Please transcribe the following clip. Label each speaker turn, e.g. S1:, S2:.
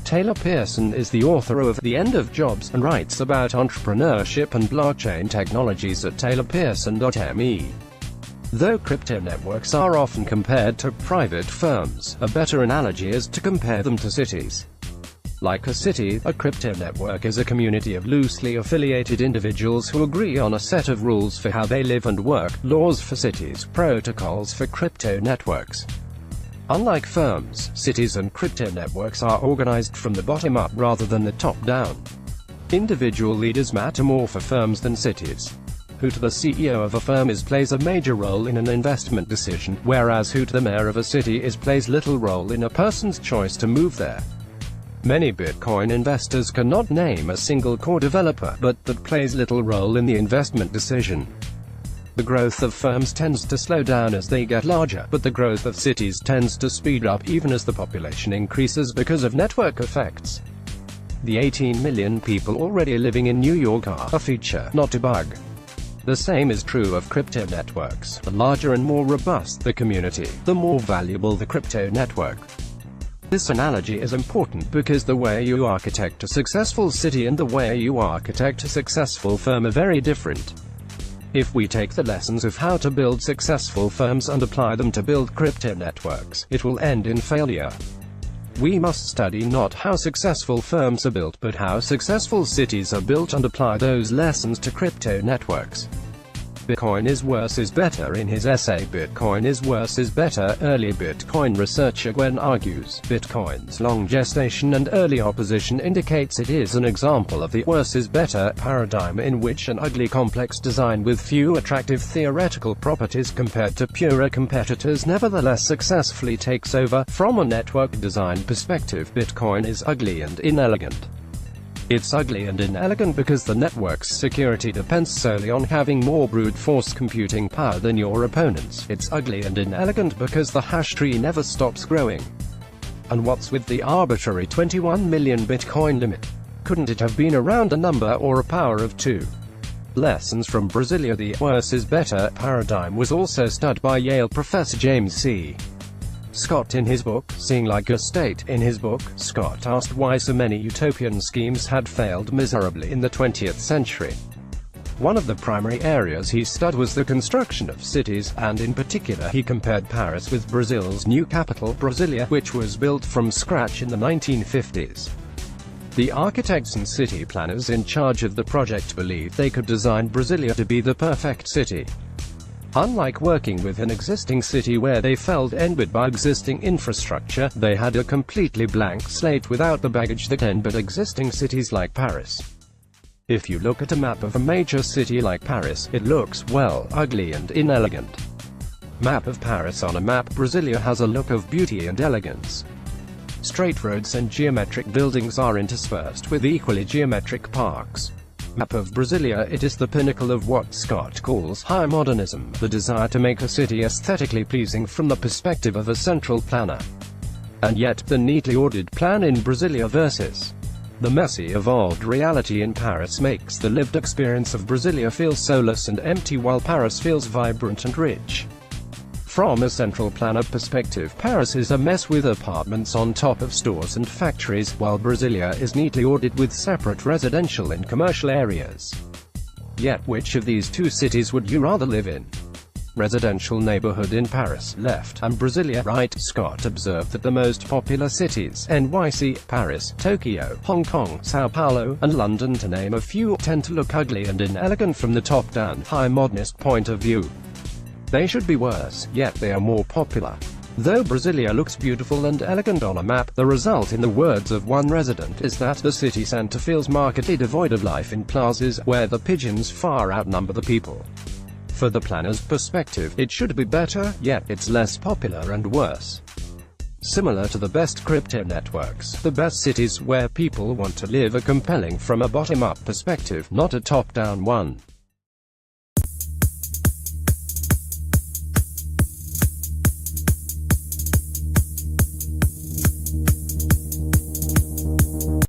S1: Taylor Pearson is the author of The End of Jobs, and writes about entrepreneurship and blockchain technologies at taylorpearson.me. Though crypto networks are often compared to private firms, a better analogy is to compare them to cities. Like a city, a crypto network is a community of loosely affiliated individuals who agree on a set of rules for how they live and work, laws for cities, protocols for crypto networks. Unlike firms, cities and crypto networks are organized from the bottom up rather than the top down. Individual leaders matter more for firms than cities. Who to the CEO of a firm is plays a major role in an investment decision, whereas who to the mayor of a city is plays little role in a person's choice to move there. Many Bitcoin investors cannot name a single core developer, but that plays little role in the investment decision. The growth of firms tends to slow down as they get larger, but the growth of cities tends to speed up even as the population increases because of network effects. The 18 million people already living in New York are a feature, not a bug. The same is true of crypto networks. The larger and more robust the community, the more valuable the crypto network. This analogy is important because the way you architect a successful city and the way you architect a successful firm are very different. If we take the lessons of how to build successful firms and apply them to build crypto networks, it will end in failure. We must study not how successful firms are built, but how successful cities are built, and apply those lessons to crypto networks. Bitcoin is worse is better. In his essay Bitcoin is worse is better, early Bitcoin researcher Gwen argues, Bitcoin's long gestation and early opposition indicates it is an example of the worse is better paradigm, in which an ugly complex design with few attractive theoretical properties compared to purer competitors nevertheless successfully takes over. From a network design perspective, Bitcoin is ugly and inelegant. It's ugly and inelegant because the network's security depends solely on having more brute force computing power than your opponents. It's ugly and inelegant because the hash tree never stops growing. And what's with the arbitrary 21 million Bitcoin limit? Couldn't it have been around a number or a power of 2? Lessons from Brasilia. The worse is better paradigm was also studied by Yale professor James C. Scott in his book, Seeing Like a State. In his book, Scott asked why so many utopian schemes had failed miserably in the 20th century. One of the primary areas he studied was the construction of cities, and in particular he compared Paris with Brazil's new capital, Brasilia, which was built from scratch in the 1950s. The architects and city planners in charge of the project believed they could design Brasilia to be the perfect city. Unlike working with an existing city where they felt encumbered by existing infrastructure, they had a completely blank slate without the baggage that encumbered existing cities like Paris. If you look at a map of a major city like Paris, it looks, well, ugly and inelegant. Map of Paris. On a map, Brasilia has a look of beauty and elegance. Straight roads and geometric buildings are interspersed with equally geometric parks. Map of Brasilia. It is the pinnacle of what Scott calls high modernism, the desire to make a city aesthetically pleasing from the perspective of a central planner. And yet, the neatly ordered plan in Brasilia versus the messy, evolved reality in Paris makes the lived experience of Brasilia feel soulless and empty, while Paris feels vibrant and rich. From a central planner perspective, Paris is a mess with apartments on top of stores and factories, while Brasilia is neatly ordered with separate residential and commercial areas. Yet, which of these two cities would you rather live in? Residential neighborhood in Paris, left, and Brasilia, right. Scott observed that the most popular cities, NYC, Paris, Tokyo, Hong Kong, Sao Paulo, and London, to name a few, tend to look ugly and inelegant from the top-down, high modernist point of view. They should be worse, yet they are more popular. Though Brasilia looks beautiful and elegant on a map, the result, in the words of one resident, is that the city center feels markedly devoid of life in plazas, where the pigeons far outnumber the people. For the planner's perspective, it should be better, yet it's less popular and worse. Similar to the best crypto networks, the best cities where people want to live are compelling from a bottom-up perspective, not a top-down one.